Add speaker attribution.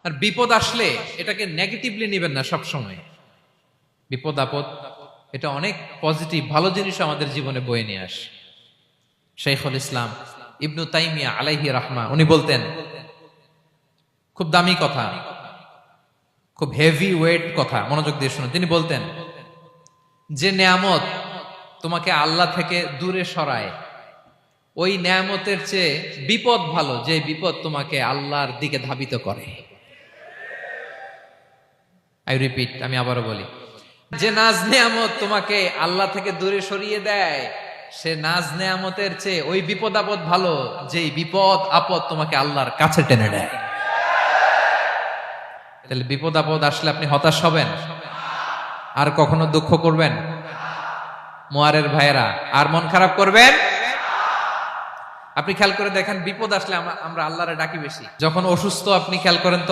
Speaker 1: আর বিপদ আসলে এটাকে নেগেটিভলি নেবেন না সব সময়। বিপদ আপদ এটা অনেক পজিটিভ ভালো জিনিস আমাদের জীবনে বয়ে নিয়ে আসে। শাইখুল ইসলাম ইবনু তাইমিয়া আলাইহি রাহমা উনি বলতেন, খুব দামি কথা, খুব হেভি ওয়েট কথা, মনোযোগ দিয়ে শুনুন। তিনি বলতেন, যে নেয়ামত তোমাকে আল্লাহ থেকে দূরে সরায়, ওই নেয়ামতের চেয়ে বিপদ ভালো, যে বিপদ তোমাকে আল্লাহর দিকে ধাবিত করে। আই রিপিট, আমি আবারও বলি, যে নাজ নেয়ামত তোমাকে আল্লাহ থেকে দূরে সরিয়ে দেয়, সে নাজ নেয়ামতের চেয়ে ওই বিপদ আপদ ভালো, যেই বিপদ আপদ তোমাকে আল্লাহর কাছে টেনে নেয়। তাহলে বিপদ আপদ আসলে আপনি হতাশ হবেন? আর কখনো দুঃখ করবেন? মোয়ারের ভাইয়েরা, আর মন খারাপ করবেন? আপনি খেয়াল করে দেখেন, বিপদ আসলে আমরা আল্লাহরে ডাকি বেশি। যখন অসুস্থ আপনি খেয়াল করেন তো